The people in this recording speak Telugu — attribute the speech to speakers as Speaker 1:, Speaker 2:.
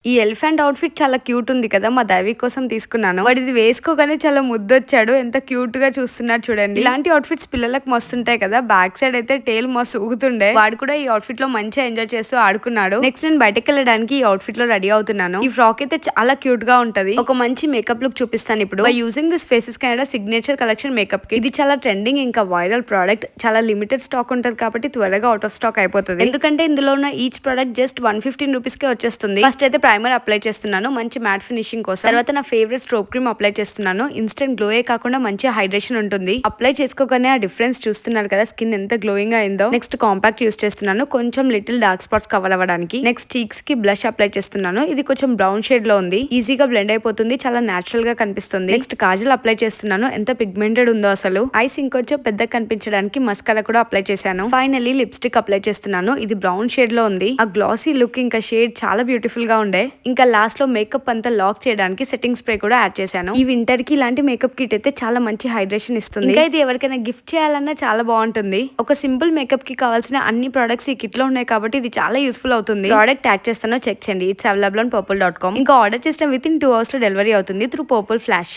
Speaker 1: ఈ ఎలిఫెంట్ అవుట్‌ఫిట్ చాలా క్యూట్ ఉంది కదా! మా దైవి కోసం తీసుకున్నాను. వాడిది వేసుకోగానే చాలా ముద్దొచ్చాడు. ఎంత క్యూట్‌గా చూస్తున్నాడు చూడండి. ఇలాంటి అవుట్‌ఫిట్స్ పిల్లలకు మస్తుంటాయి కదా! బ్యాక్ సైడ్ అయితే టెయిల్ మస్తు ఊగుతుండే. వాడు కూడా ఈ అవుట్‌ఫిట్ లో మంచిగా ఎంజాయ్ చేస్తూ ఆడుకున్నాడు. నెక్స్ట్ నేను బయటకెళ్ళడానికి ఈ అవుట్‌ఫిట్ లో రెడీ అవుతున్నాను. ఈ ఫ్రాక్ అయితే చాలా క్యూట్ గా ఉంటది. ఒక మంచి మేకప్ లుక్ చూపిస్తాను ఇప్పుడు. By using this faces Canada signature collection makeup కి ఇది చాలా ట్రెండింగ్ ఇంకా వైరల్ ప్రోడక్ట్. చాలా లిమిటెడ్ స్టాక్ ఉంటది కాబట్టి త్వరగా అవుట్ ఆఫ్ స్టాక్ అయిపోతుంది. ఎందుకంటే ఇందులో ఉన్న ఈచ్ ప్రోడక్ట్ జస్ట్ 115 రూపీస్ కే వచ్చేస్తుంది. ఫస్ట్ అయితే ప్రైమర్ అప్లై చేస్తున్నాను మంచి మ్యాట్ ఫినిషింగ్ కోసం. తర్వాత నా ఫేవరెట్ స్ట్రోక్ క్రీమ్ అప్లై చేస్తున్నాను. ఇన్స్టెంట్ గ్లోయే కాకుండా మంచి హైడ్రేషన్ ఉంటుంది. అప్లై చేసుకోగానే ఆ డిఫరెన్స్ చూస్తున్నారు కదా స్కిన్ ఎంత గ్లోయింగ్ అయిందో. నెక్స్ట్ కాంపాక్ట్ యూస్ చేస్తున్నాను కొంచెం లిటిల్ డార్క్ స్పాట్స్ కవర్ అవ్వడానికి. నెక్స్ట్ చీక్స్ కి బ్లష్ అప్లై చేస్తున్నాను. ఇది కొంచెం బ్రౌన్ షేడ్ లో ఉంది. ఈజీగా బ్లెండ్ అయిపోతుంది. చాలా నేచురల్ గా కనిపిస్తుంది. నెక్స్ట్ కాజల్ అప్లై చేస్తున్నాను. ఎంత పిగ్మెంటెడ్ ఉందో అసలు. ఐస్ ఇంకొంచెం పెద్దగా కనిపించడానికి మస్కరా కూడా అప్లై చేశాను. ఫైనల్లీ లిప్స్టిక్ అప్లై చేస్తున్నాను. ఇది బ్రౌన్ షేడ్ లో ఉంది. ఆ గ్లాసీ లుక్ ఇంకా షేడ్ చాలా బ్యూటిఫుల్ గా ఉండే. ఇంకా లాస్ట్ లో మేకప్ అంతా లాక్ చేయడానికి సెట్టింగ్ స్ప్రే కూడా యాడ్ చేశాను. ఈ వింటర్ కి ఇలాంటి మేకప్ కిట్ అయితే చాలా మంచి హైడ్రేషన్ ఇస్తుంది. ఇంకా ఇది ఎవరికైనా గిఫ్ట్ చేయాలన్నా చాలా బాగుంటుంది. ఒక సింపుల్ మేకప్ కి కావాల్సిన అన్ని ప్రొడక్ట్స్ ఈ కిట్ లో ఉన్నాయి కాబట్టి ఇది చాలా యూస్ఫుల్ అవుతుంది. ప్రోడక్ట్ యాడ్ చేస్తానో చెక్ చేయండి. It's available on purple.com. ఇంకా ఆర్డర్ చేసిన విత్ ఇన్ 2 hours లో డెలివరీ అవుతుంది త్రూ పర్పుల్ ఫ్లాష్.